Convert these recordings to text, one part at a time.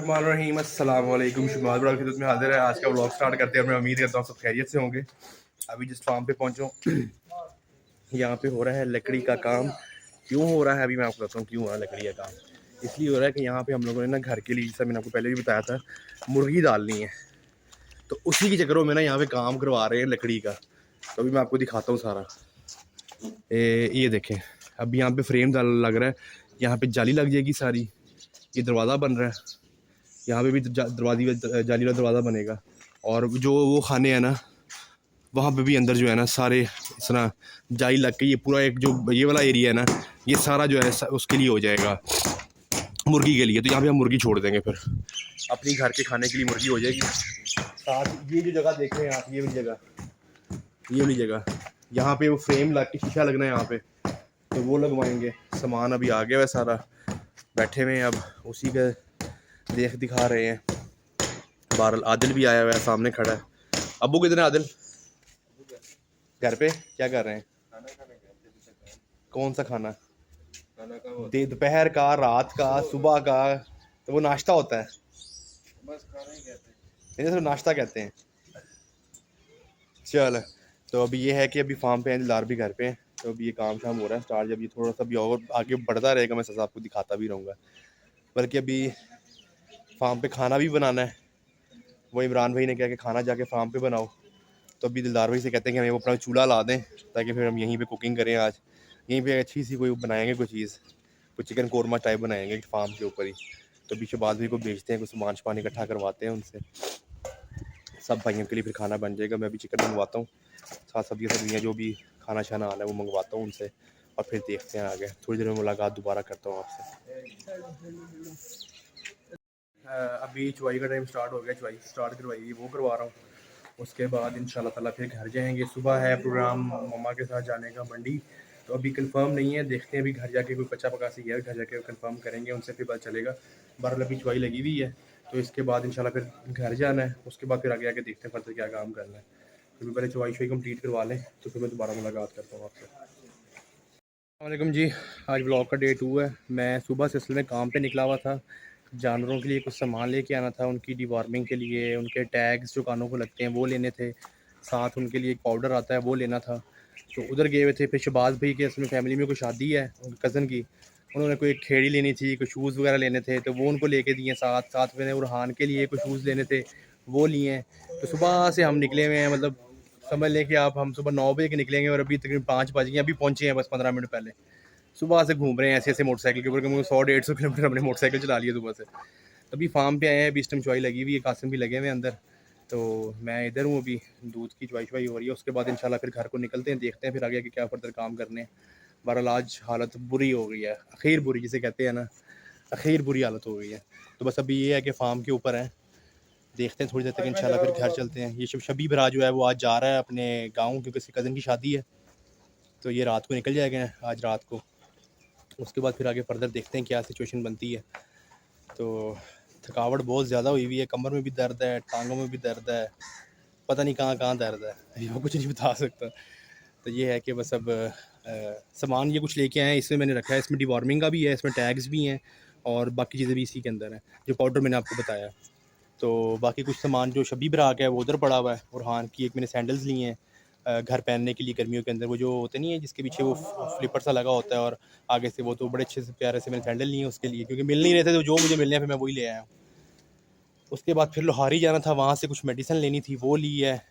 बिस्मिल्लाहिर्रहमानिर्रहीम अस्सलाम वालेकुम। शुमाल बड़ा खिदमत में हाजिर है। आज का व्लॉग स्टार्ट करते हैं। मैं उम्मीद करता हूँ सब खैरियत से होंगे। अभी जिस फार्म पे पहुँचा हूँ यहाँ पे हो रहा है लकड़ी का काम। क्यों हो रहा है अभी मैं आपको बताता हूँ क्यों हो रहा है लकड़ी का काम। इसलिए हो रहा है कि यहाँ पे हम लोगों ने ना घर के लिए, जैसा मैंने आपको पहले भी बताया था, मुर्गी डालनी है। तो उसी के चक्करों में ना यहाँ पे काम करवा रहे हैं लकड़ी का। तो अभी मैं आपको दिखाता हूँ सारा। ये देखें, अभी यहाँ पे फ्रेम लग रहा है, यहाँ पे जाली लग जाएगी सारी। ये दरवाज़ा बन रहा है, यहाँ पे भी जाली वाला दरवाज़ा बनेगा। और जो वो खाने हैं ना, वहाँ पे भी अंदर जो है ना सारे इस तरह जाली लग के, ये पूरा एक जो ये वाला एरिया है ना, ये सारा जो है उसके लिए हो जाएगा, मुर्गी के लिए। तो यहाँ पे हम मुर्गी छोड़ देंगे, फिर अपनी घर के खाने के लिए मुर्गी हो जाएगी। साथ ये जो जगह देख रहे हैं आप, ये वाली जगह, यहाँ पे वो फ्रेम लग के शीशा लगना है यहाँ पे, तो वो लगवाएंगे। सामान अभी आ गया है सारा, बैठे हुए हैं अब उसी का दिखा रहे हैं। बहरहाल आदिल भी आया हुआ है, सामने खड़ा है। अब्बू कितने आदिल घर पे क्या कर रहे हैं? कौन सा खाना? दोपहर का, रात का, सुबह का? तो वो नाश्ता होता है, बस खाना ही कहते हैं, इन्हें सिर्फ नाश्ता कहते हैं। चल, तो अभी ये है कि अभी फार्म पे हैं, दिलदार भी घर पे हैं। तो अभी ये काम शाम हो रहा है स्टार्ट। जब ये थोड़ा सा भी और आगे बढ़ता रहेगा मैं सब आपको दिखाता भी रहूँगा। बल्कि अभी फार्म पे खाना भी बनाना है। वो इमरान भाई ने कहा कि खाना जाके फार्म पे बनाओ। तो अभी दिलदार भाई से कहते हैं कि हमें वो अपना चूल्हा ला दें, ताकि फिर हम यहीं पे कुकिंग करें। आज यहीं पे अच्छी सी कोई बनाएंगे, कोई चीज़, कोई चिकन कोरमा टाइप बनाएंगे फार्म के ऊपर ही। तो अभी शबाज भाई को भेजते हैं, कुछ सामान शमान इकट्ठा करवाते हैं उनसे, सब भाइयों के लिए फिर खाना बन जाएगा। मैं अभी चिकन मंगवाता हूँ, साथ सब्जियाँ जो भी खाना शाना आना है वो मंगवाता हूँ उनसे, और फिर देखते हैं आगे। थोड़ी देर में मुलाकात दोबारा करता हूँ आपसे। अभी चुवाई का टाइम स्टार्ट हो गया, चुवाई स्टार्ट करवाई वो करवा रहा हूँ। उसके बाद इंशाल्लाह ताला फिर घर जाएंगे। सुबह है प्रोग्राम मम्मा के साथ जाने का मंडी, तो अभी कंफर्म नहीं है, देखते हैं अभी घर जाके कोई कच्चा पका सी है, घर जाके कंफर्म करेंगे उनसे, फिर पता चलेगा। बहरहाल अभी चुवाई लगी हुई है, तो इसके बाद इंशाल्लाह फिर घर जाना है। उसके बाद फिर आगे आके देखते हैं फर्दर क्या काम करना है। तो पहले चुवाई शुवाई कंप्लीट करवा लें, तो फिर मैं दोबारा मुलाकात करता हूँ आपसे। अस्सलामुअलैकुम जी, आज ब्लॉग का डे 2 है। मैं सुबह से असल में काम पे निकला हुआ था, जानवरों के लिए कुछ सामान लेके आना था, उनकी डिवॉर्मिंग के लिए, उनके टैग्स जो कानों को लगते हैं वो लेने थे, साथ उनके लिए एक पाउडर आता है वो लेना था। तो उधर गए हुए थे। फिर शबाज भाई के असल फैमिली में कोई शादी है उनकी कज़न की, उन्होंने कोई खेड़ी लेनी थी, कोई शूज़ वगैरह लेने थे, तो वो उनको लेके दिए। साथ मैंने उरहान के लिए कुछ शूज़ लेने थे, वो लिए हैं। तो सुबह से हम निकले हुए हैं, मतलब समझ लें कि आप हम सुबह 9 बजे के निकलेंगे और अभी तकरीबन 5 बज गए, अभी पहुँचे हैं बस 15 मिनट पहले। सुबह से घूम रहे हैं ऐसे मोटरसाइकिल के ऊपर, क्योंकि 100-150 किलोमीटर अपने मोटरसाइकिल चला लिया सुबह से। तभी फार्म पे आए हैं, अभी इस टाइम चुवाई लगी हुई है, कासिम भी लगे हुए हैं अंदर, तो मैं इधर हूँ। अभी दूध की चुवाई शुवाई हो रही है, उसके बाद इंशाल्लाह फिर घर को निकलते हैं, देखते हैं फिर आगे क्या फर्दर काम करने हैं। बहरहाल आज हालत बुरी हो गई है, अखीर बुरी जिसे कहते हैं ना, अखीर बुरी हालत हो गई है। तो बस अभी ये है कि फार्म के ऊपर है, देखते हैं थोड़ी देर तक, इंशाल्लाह फिर घर चलते हैं। ये शबी भरा जो है वो आज जा रहा है अपने गाँव, क्योंकि उसकी कज़न की शादी है, तो ये रात को निकल जाएगा आज रात को। उसके बाद फिर आगे फर्दर देखते हैं क्या सिचुएशन बनती है। तो थकावट बहुत ज़्यादा हुई हुई है, कमर में भी दर्द है, टांगों में भी दर्द है, पता नहीं कहाँ कहाँ दर्द है, वो कुछ नहीं बता सकता। तो ये है कि बस अब सामान ये कुछ लेके आए हैं, इसमें मैंने रखा है, इसमें डिवॉर्मिंग का भी है, इसमें टैग्स भी हैं, और बाकी चीज़ें भी इसी के अंदर हैं, जो पाउडर मैंने आपको बताया। तो बाकी कुछ सामान जो शबी भराक है वो उधर पड़ा हुआ है। और हान की एक मैंने सैंडल्स लिए हैं घर पहनने के लिए गर्मियों के अंदर, वो जो होते नहीं है जिसके पीछे वो फ्लिपर सा लगा होता है और आगे से वो, तो बड़े अच्छे से प्यारे से मैंने सैंडल लिए हैं उसके लिए, क्योंकि मिल नहीं रहे थे, तो जो मुझे मिलने हैं फिर मैं वही ले आया हूँ। उसके बाद फिर लोहारी जाना था, वहाँ से कुछ मेडिसिन लेनी थी, वो ली है।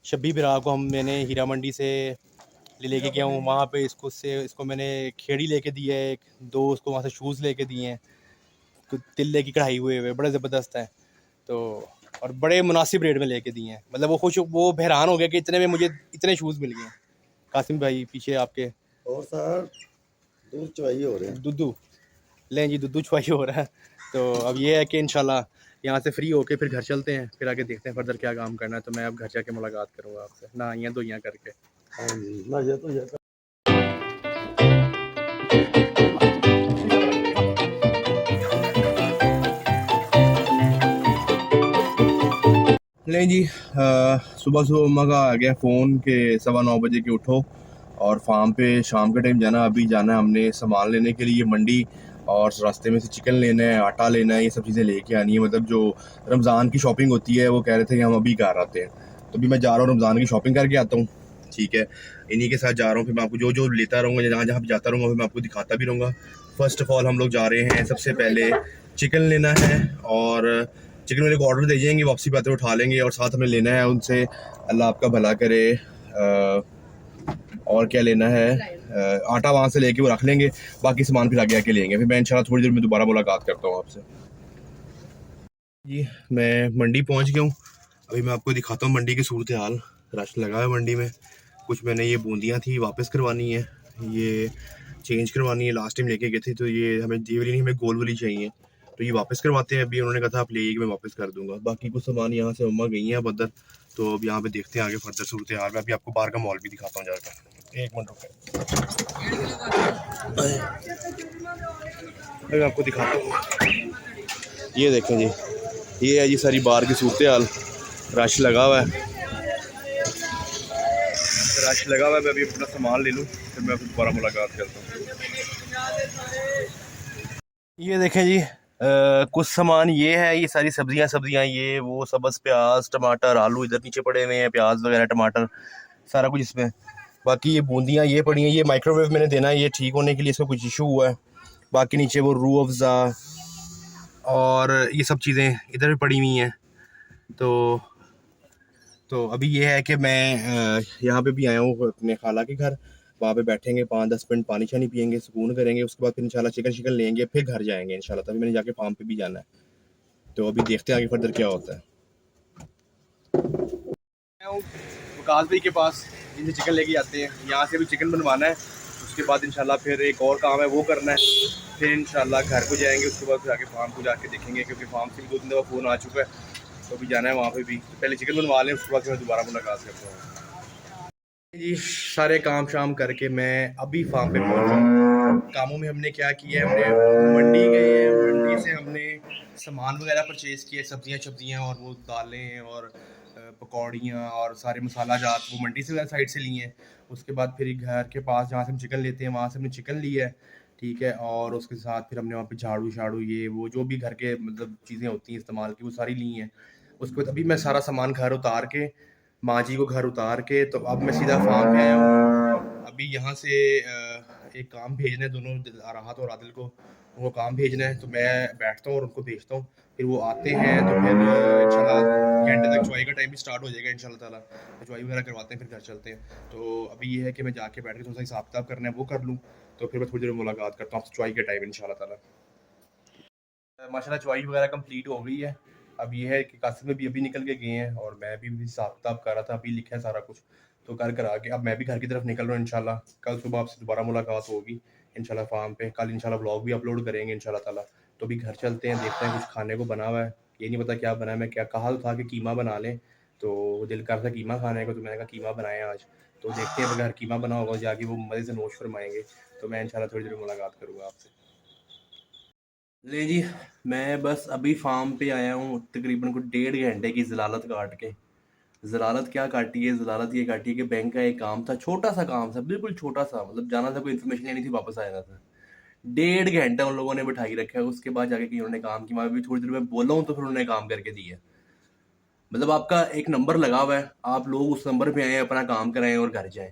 शब्बी बिरा को मैंने हीरा मंडी से लेके गया हूँ, वहाँ पे इसको मैंने खेड़ी लेके दी है एक दो, उसको वहाँ से शूज़ लेके दिए हैं, तिल्ले की कढ़ाई हुए बड़े ज़बरदस्त हैं, तो और बड़े मुनासिब रेट में लेके दिए हैं। मतलब वो हैरान हो गया कि इतने में मुझे इतने शूज़ मिल गए। कासिम भाई पीछे आपके, और सर दूध चुवाई हो रहे हैं, दुद्धू लें जी, दुद्धू चुवाई हो रहा है। तो अब ये है कि इंशाल्लाह यहाँ से फ्री होके फिर घर चलते हैं, फिर आगे देखते हैं फर्दर क्या काम करना है। तो मैं अब घर जाके मुलाकात करूँगा आपसे, ना यहाँ दो यहाँ करके। हाँ जी, ना ये तो ये नहीं जी, सुबह सुबह मम्मा का आ गया फ़ोन के 9:15 बजे के उठो और फार्म पे शाम के टाइम जाना। अभी जाना है हमने सामान लेने के लिए मंडी, और रास्ते में से चिकन लेना है, आटा लेना है, ये सब चीज़ें लेके आनी है। मतलब जो रमज़ान की शॉपिंग होती है वो कह रहे थे कि हम अभी घर आते हैं, तो अभी मैं जा रहा हूँ रमज़ान की शॉपिंग करके आता हूँ। ठीक है, इन्हीं के साथ जा रहा हूँ, फिर मैं आपको जो जो लेता रहूँगा, जहाँ जहाँ भी जाता रहूँगा, फिर मैं आपको दिखाता भी रहूँगा। फ़र्स्ट ऑफ ऑल हम लोग जा रहे हैं, सबसे पहले चिकन लेना है, और चिकन वाले को ऑर्डर दे जाएंगे, वापसी पे आते उठा लेंगे, और साथ हमें लेना है उनसे, अल्लाह आपका भला करे, और क्या लेना है, आटा वहाँ से लेके वो रख लेंगे, बाकी सामान फिर आगे आके लेंगे। फिर मैं इंशाल्लाह थोड़ी देर में दोबारा मुलाकात करता हूँ आपसे। जी मैं मंडी पहुँच गया हूँ, अभी मैं आपको दिखाता हूँ मंडी की सूरत हाल। रश लगा है मंडी में। कुछ मैंने ये बूंदियाँ थी वापस करवानी है, ये चेंज करवानी है, लास्ट टाइम लेके गए थे, तो ये हमें ये वाली नहीं, हमें गोल वाली चाहिए, तो ये वापस करवाते हैं। अभी उन्होंने कहा था आप ले आइए, मैं वापस कर दूंगा। बाकी कुछ सामान यहाँ से मम्मा गई हैं अब अंदर, तो अब यहाँ पे देखते हैं आगे फर्दर सूरत हाल। मैं अभी आपको बाहर का मॉल भी दिखाता हूँ जाकर, एक मिनट रुक, मैं आपको दिखाता हूँ। ये देखें जी, ये है जी सारी बाहर की सूरत हाल। रश लगा हुआ है, रश लगा हुआ है। मैं अभी अपना सामान ले लूँ, फिर मैं दोबारा मुलाकात करता हूँ। ये देखें जी, कुछ सामान ये है, ये सारी सब्जियां, ये वो सब्ज़ प्याज, टमाटर, आलू इधर नीचे पड़े हुए हैं, प्याज वगैरह, टमाटर, सारा कुछ इसमें। बाकी ये बूंदियाँ ये पड़ी हैं, ये माइक्रोवेव मैंने देना है, ये ठीक होने के लिए, इसका कुछ इशू हुआ है। बाकी नीचे वो रूह अफ़ज़ा और ये सब चीज़ें इधर भी पड़ी हुई हैं। तो अभी ये है कि मैं यहाँ पे भी आया हूँ अपने खाला के घर, वहाँ पे बैठेंगे 5-10 मिनट, पानी शानी पियेंगे, सुकून करेंगे, उसके बाद फिर इंशाल्लाह चिकन शिकन लेंगे, फिर घर जाएंगे इंशाल्लाह। तभी मैंने जाके फार्म पे भी जाना है, तो अभी देखते हैं आगे फर्दर क्या होता है। मैं हूँ वकास भाई के पास, जिनसे चिकन लेके जाते हैं, यहाँ से भी चिकन बनवाना है, उसके बाद इंशाल्लाह फिर एक और काम है वो करना है, फिर इंशाल्लाह घर को जाएंगे, उसके बाद फिर आगे फार्म को जाके देखेंगे, क्योंकि फार्म से भी 2-3 दफ़ा फ़ोन आ चुका है, तो अभी जाना है वहाँ पे भी। तो पहले चिकन बनवा लें, उसके बाद फिर मैं दोबारा मुलाकात करता हूँ। जी सारे काम शाम करके मैं अभी फार्म पे पहुंचा हूँ। कामों में हमने क्या किया है, हमने मंडी गए हैं, मंडी से हमने सामान वगैरह परचेज़ किए, सब्जियां और वो दालें और पकौड़ियाँ और सारे मसाला जात वो मंडी से साइड से लिए हैं। उसके बाद फिर घर के पास जहाँ से हम चिकन लेते हैं, वहाँ से हमने चिकन लिया है, ठीक है, और उसके साथ फिर हमने वहाँ पे झाड़ू शाड़ू, ये वो जो भी घर के मतलब चीज़ें होती हैं इस्तेमाल की, वो सारी ली हैं। उसके बाद अभी मैं सारा सामान घर उतार के, माँ जी को घर उतार के, तो अब मैं सीधा फार्म पे आया हूँ। अभी यहाँ से एक काम भेजना है, दोनों राहत और आदिल को, उनको काम भेजना है, तो मैं बैठता हूँ और उनको भेजता हूँ, फिर वो आते हैं, तो फिर इंशाल्लाह घंटे तक चुवाई का टाइम भी स्टार्ट हो जाएगा इंशाल्लाह ताला, तो चुवाई वगैरह करवाते हैं, फिर घर चलते हैं। तो अभी ये है कि मैं जाके बैठ के थोड़ा सा हिसाब किताब करना है वो कर लूँ, तो फिर मैं थोड़ी देर में मुलाकात करता हूँ आपसे चुवाई के टाइम इंशाल्लाह ताला। माशाल्लाह चुवाई वगैरह कंप्लीट हो गई है। अब ये है कि कासिम में भी अभी निकल के गए हैं, और मैं भी हिसाब किताब कर रहा था, अभी लिखा है सारा कुछ, तो कर करा के अब मैं भी घर की तरफ निकल रहा हूँ इंशाल्लाह। कल सुबह आपसे दोबारा मुलाकात होगी इंशाल्लाह फार्म पे, कल इंशाल्लाह ब्लॉग भी अपलोड करेंगे इंशाल्लाह ताला। तो अभी घर चलते हैं, देखते हैं कुछ खाने को बना हुआ है, ये नहीं पता क्या बना है। मैं क्या कहा तो था कि कीमा बना लें, तो दिल कर था कीमा खाने को, तो मैंने कहा कीमा बनाएं आज, तो देखते हैं अगर कीमा बना होगा जाके वो मज़े से नोश फरमाएंगे, तो मैं इंशाल्लाह थोड़ी देर में मुलाकात करूँगा आपसे। ले जी, मैं बस अभी फार्म पे आया हूँ, तकरीबन कुछ 1.5 घंटे की ज़लालत काट के। ज़लालत क्या काटी है, ज़लालत ये काटी है कि बैंक का एक काम था, छोटा सा काम था, बिल्कुल छोटा सा, मतलब जाना था, कोई इन्फॉर्मेशन लेनी थी, वापस आना था। 1.5 घंटा उन लोगों ने बिठाई रखा है, उसके बाद जाके कि उन्होंने काम किया। मैं अभी थोड़ी देर में बोला हूँ, तो फिर उन्होंने काम करके दिया। मतलब आपका एक नंबर लगा हुआ है, आप लोग उस नंबर पे आए, अपना काम कराएं और घर जाएं,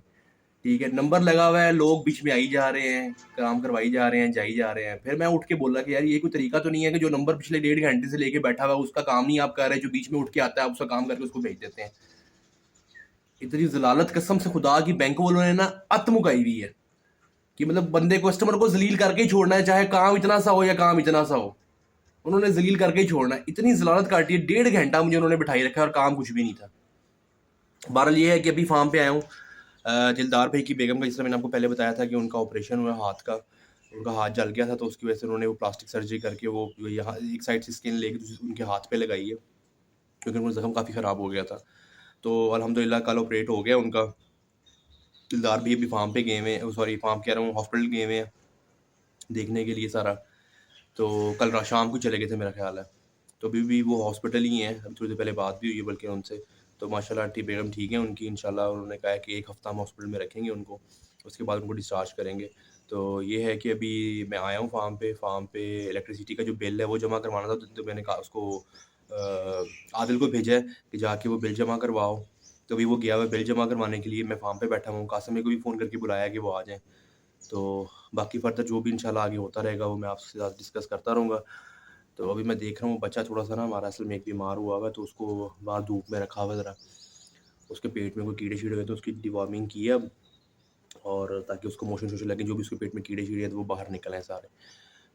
ठीक है। नंबर लगा हुआ है, लोग बीच में आई जा रहे हैं, काम करवाई जा रहे हैं, जाई जा रहे हैं। फिर मैं उठ के बोला कि यार ये कोई तरीका तो नहीं है कि जो नंबर पिछले 1.5 घंटे से लेके बैठा हुआ है उसका काम नहीं आप कर रहे, जो बीच में उठ के आता है आप उसका काम करके उसको भेज देते हैं। इतनी जलालत कसम से खुदा की बैंक वालों ने ना अत मुकाई हुई है कि मतलब बंदे को, कस्टमर को जलील करके ही छोड़ना है, चाहे काम इतना सा हो या काम इतना सा हो, उन्होंने जलील करके ही छोड़ना है। इतनी जलालत काटी है, 1.5 घंटा मुझे उन्होंने बिठाई रखा है और काम कुछ भी नहीं था। बहरहाल ये है कि अभी फार्म पे आया हूँ। दिलदार भाई की बेगम का, जिस तरह मैंने आपको पहले बताया था कि उनका ऑपरेशन हुआ हाथ का, उनका हाथ जल गया था, तो उसकी वजह से उन्होंने वो प्लास्टिक सर्जरी करके वो यहाँ एक साइड से स्किन लेके दूसरी उनके हाथ पे लगाई है, क्योंकि उनका ज़ख्म काफ़ी ख़राब हो गया था। तो अल्हम्दुलिल्लाह कल ऑपरेट हो गया उनका। दिलदार भी अभी फार्म पे गए हुए हैं, सॉरी फार्म कह रहा हूँ, हॉस्पिटल गए हुए हैं देखने के लिए सारा। तो कल रात शाम को चले गए थे मेरा ख्याल है, तो अभी भी वो हॉस्पिटल ही हैं। अभी थोड़ी देर पहले बात भी हुई है बल्कि उनसे, तो माशाल्लाह आंटी बेगम ठीक है उनकी इंशाल्लाह। उन्होंने कहा है कि 1 हफ्ता हम हॉस्पिटल में रखेंगे उनको, उसके बाद उनको डिस्चार्ज करेंगे। तो ये है कि अभी मैं आया हूँ फार्म पे इलेक्ट्रिसिटी का जो बिल है वो जमा करवाना था, तो मैंने कहा उसको आदिल को भेजा है कि जाके वो बिल जमा करवाओ। तो अभी वो गया हुआ है बिल जमा करवाने के लिए, मैं फार्म पे बैठा हूँ। कासिम मेरे को भी फ़ोन करके बुलाया कि वो आ जाएँ। तो बाकी फ़र्दर जो भी इंशाल्लाह आगे होता रहेगा वो मैं आपके साथ डिस्कस करता रहूँगा। तो अभी मैं देख रहा हूँ बच्चा थोड़ा-सा ना हमारा असल में एक बीमार हुआ हुआ है, तो उसको बाहर धूप में रखा हुआ है ज़रा। उसके पेट में कोई कीड़े-शीड़े हुए तो उसकी डिवॉर्मिंग की है अब, और ताकि उसको मोशन-वोशन लगे, जो भी उसके पेट में कीड़े-शीड़े हैं तो वो बाहर निकल आएँ सारे।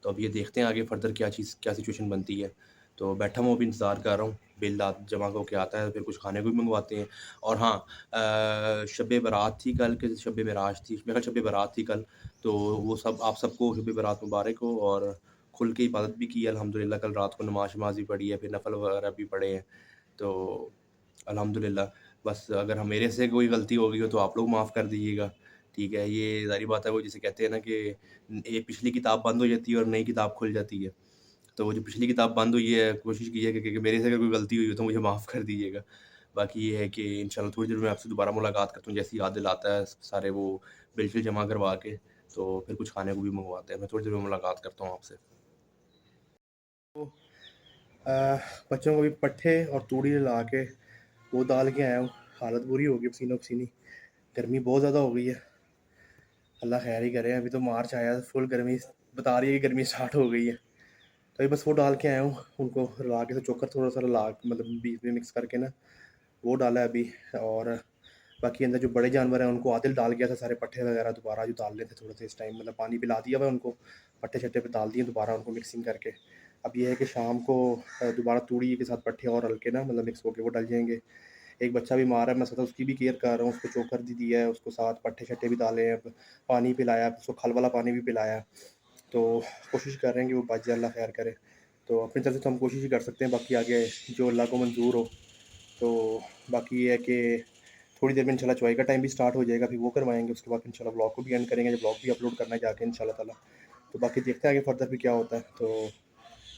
तो अब ये देखते हैं आगे फ़र्दर क्या सिचुएशन बनती है। तो बैठा हूँ अभी इंतज़ार कर रहा हूँ, बिल जमा होके आता है फिर कुछ खाने को भी मँगवाते हैं। और हाँ, शब बारात थी कल, कि शब मेराज थी, मेरा शब बारात थी कल, तो वो सब आप सबको शब बारात मुबारक हो। और खुल के इबादत भी की है अल्हम्दुलिल्लाह, कल रात को नमाज़-शमाज़ भी पढ़ी है, फिर नफ़ल वगैरह भी पढ़े हैं। तो अल्हम्दुलिल्लाह, बस अगर हम मेरे से कोई गलती हो गई हो तो आप लोग माफ़ कर दीजिएगा, ठीक है? ये ज़ाहिर बात है, वो जिसे कहते हैं ना कि ये पिछली किताब बंद हो जाती है और नई किताब खुल जाती है। तो वो जो पिछली किताब बंद हुई है, कोशिश कीजिए कि मेरे से अगर कोई गलती हुई हो तो मुझे माफ़ कर दीजिएगा। बाकी ये है कि इंशाल्लाह थोड़ी देर में आपसे दोबारा मुलाकात करता हूँ, जैसे ही आदिल आता है सारे वो बिल-शिल जमा करवा के, तो फिर कुछ खाने को भी मँगवाते हैं। मैं थोड़ी देर में मुलाकात करता हूँ आपसे। तो अ, बच्चों को भी पट्ठे और तूड़ी ला के वो डाल के आया हूँ। हालत बुरी हो गई पसीनो-पसीनी। गर्मी बहुत ज़्यादा हो गई है। अल्लाह खैर ही करे। अभी तो मार्च आया, फुल गर्मी बता रही है कि गर्मी स्टार्ट हो गई है। तो अभी बस वो डाल के आया हूँ, उनको रला के, तो चोकर थोड़ा-सा रला मतलब बीच में मिक्स करके ना, वो डाला है अभी। और बाकी अंदर जो बड़े जानवर हैं उनको आदिल डाल गया था सारे पट्ठे वगैरह, दोबारा जो डालने थे थोड़े से इस टाइम, मतलब पानी पिला दिया हुआ है उनको, पट्ठे-शट्ठे पे डाल दिए दोबारा उनको मिक्सिंग करके। अब ये है कि शाम को दोबारा तूड़ी के साथ पट्ठे और हल्के ना मतलब मिक्स होके वो डल जाएँगे। एक बच्चा बीमार है, मैं सोचा उसकी भी केयर कर रहा हूँ, उसको चोकर भी दिया है, उसको साथ पट्ठे-शट्ठे भी डाले हैं, पानी पिलाया, उसको खल वाला पानी भी पिलाया। तो कोशिश कर रहे हैं कि वो बच जाए, अल्लाह खैर करे। तो अपनी तरफ से तो हम कोशिश ही कर सकते हैं, बाकी आगे जो अल्लाह को मंज़ूर हो। तो बाकी ये है कि थोड़ी देर में इंशाल्लाह चॉय का टाइम भी स्टार्ट हो जाएगा, फिर वो करवाएँगे, उसके बाद इंशाल्लाह व्लॉग को भी एंड करेंगे, जब व्लॉग भी अपलोड करना है जाके इंशाल्लाह ताला। तो बाकी देखते हैं आगे फर्दर भी क्या होता है। तो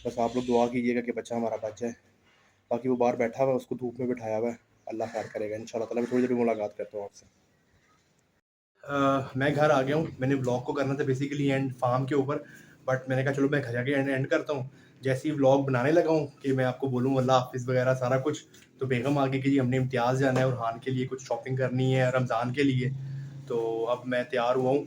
बस आप लोग दुआ कीजिएगा कि बच्चा हमारा बच जाए। बाकी वो बाहर बैठा हुआ है, उसको धूप में बिठाया हुआ है, अल्लाह खैर करेगा इंशाल्लाह ताला। मैं थोड़ी देर में मुलाकात करता हूँ आपसे। मैं घर आ गया हूँ। मैंने व्लॉग को करना था बेसिकली एंड फार्म के ऊपर, बट मैंने कहा चलो मैं घर जाके एंड करता हूँ। जैसे ही व्लॉग बनाने लगा हूँ कि मैं आपको बोलूँ अल्लाह हाफ़िज़ वगैरह सारा कुछ, तो बेगम आ गई कि जी हमने इम्तियाज़ जाना है और हान के लिए कुछ शॉपिंग करनी है रमज़ान के लिए। तो अब मैं तैयार हुआ हूँ।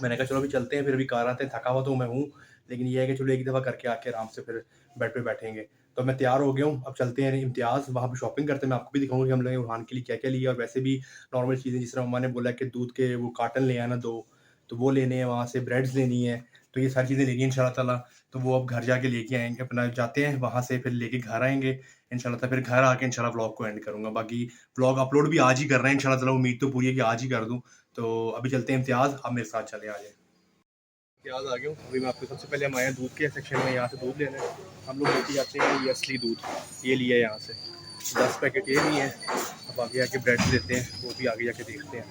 मैंने कहा चलो अभी चलते हैं, फिर अभी कार आते हैं, थका हुआ तो मैं हूँ, लेकिन ये है कि चलो एक दफ़ा करके आके आराम से फिर बेड पे बैठेंगे। तो मैं तैयार हो गया हूँ, अब चलते हैं इम्तियाज़, वहाँ पे शॉपिंग करते हैं। मैं आपको भी दिखाऊँगा कि हम लोगों ने बुरहान के लिए क्या-क्या लिया, और वैसे भी नॉर्मल चीज़ें जिस तरह मम्मा ने बोला कि दूध के वो कार्टन ले आना 2, तो वो लेने हैं, वहाँ से ब्रेड्स लेनी है, तो ये सारी चीज़ें लेनी है इंशाल्लाह ताला। तो वो अब घर जाके लेके आएँगे, अपना जाते हैं वहाँ से, फिर लेके घर आएँगे इंशाल्लाह ताला। फिर घर आके इंशाल्लाह व्लॉग को एंड करूँगा। बाकी व्लॉग अपलोड भी आज ही कर रहे हैं इंशाल्लाह ताला, उम्मीद तो पूरी है कि आज ही कर दूँ। तो अभी चलते हैं इम्तियाज़, आप मेरे साथ चलें, आ जाएँ। इम्तियाज़ आ गया हूँ। अभी मैं आपको सबसे पहले हम आए हैं दूध के सेक्शन में, यहाँ से दूध लेना है। हम लोग लेके जाते हैं ये असली दूध, ये लिया है यहाँ से। 10 पैकेट ये लिए हैं। अब आगे जाके ब्रेड लेते हैं, वो भी आगे जाके देखते हैं।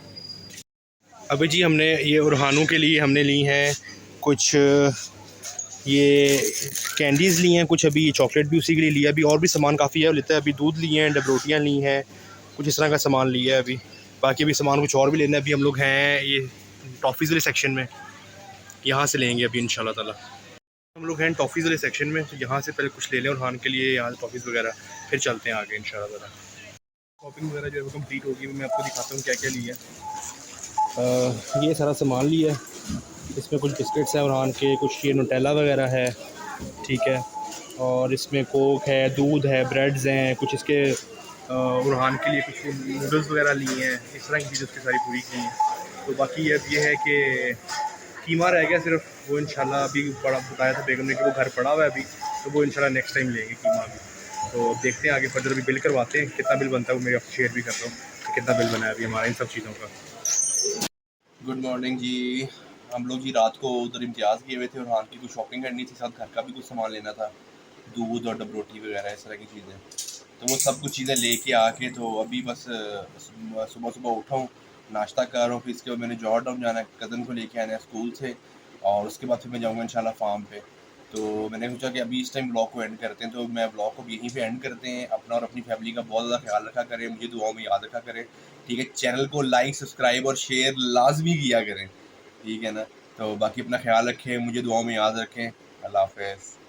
अभी जी हमने ये उरहानों के लिए हमने ली हैं कुछ ये कैंडीज़ ली हैं, कुछ अभी चॉकलेट भी उसी के लिए लिया। अभी और भी सामान काफ़ी है लेता है। अभी दूध लिए हैं, डबरोटियाँ ली हैं, कुछ इस तरह का सामान लिया है अभी। बाकी अभी सामान कुछ और भी लेना है। अभी हम लोग हैं ये टॉफ़ीज़ वाले सेक्शन में, यहाँ से लेंगे अभी इंशाल्लाह ताला। हम लोग हैं टॉफ़ीज़ वाले सेक्शन में, तो यहाँ से पहले कुछ ले लें उरहान के लिए, यहाँ से टॉफ़ीज़ वगैरह, फिर चलते हैं आगे इंशाल्लाह ताला। शॉपिंग वगैरह जो है वो कंप्लीट होगी, मैं आपको दिखाता हूँ क्या-क्या लिया है। ये सारा सामान लिया है, इसमें कुछ बिस्किट्स हैं उरहान के, कुछ ये नुटेला वगैरह है, ठीक है, और इसमें कोक है, दूध है, ब्रेड्स हैं, कुछ इसके उरहान के लिए कुछ नूडल्स वगैरह लिए हैं, इस तरह की चीज़ें उसकी सारी पूरी की हैं। तो बाकी अब ये है कि कीमा रह गया सिर्फ, वो इंशाल्लाह अभी बड़ा बताया था बेगम ने कि वो घर पड़ा हुआ है अभी, तो वो इंशाल्लाह नेक्स्ट टाइम लेंगे कीमा भी। तो अब देखते हैं आगे फर्दर, अभी बिल करवाते हैं, कितना बिल बनता है वो मैं आपसे शेयर भी करता हूँ कि कितना बिल बना है अभी हमारा इन सब चीज़ों का। गुड मॉर्निंग जी। हम लोग जी रात को उधर इम्तियाज़ किए हुए थे और हान की कुछ शॉपिंग करनी थी, साथ घर का भी कुछ सामान लेना था, दूध और डबरोटी वगैरह इस तरह की चीज़ें। तो वो सब कुछ चीज़ें लेके आके तो अभी बस सुबह उठा हूँ, नाश्ता कर रहा हूँ, फिर इसके बाद मैंने जॉर्ज टाउन जाना है, कज़न को लेके आना है स्कूल से, और उसके बाद फिर मैं जाऊँगा इंशाल्लाह फार्म पे। तो मैंने सोचा कि अभी इस टाइम ब्लॉग को एंड करते हैं, तो मैं ब्लॉग को यहीं पे एंड करते हैं। अपना और अपनी फैमिली का बहुत ज़्यादा ख्याल रखा करें, मुझे दुआओं में याद रखा करें, ठीक है। चैनल को लाइक, सब्सक्राइब और शेयर लाजमी किया करें, ठीक है ना। तो बाकी अपना ख्याल रखें, मुझे दुआओं में याद रखें। अल्लाह हाफ़िज़।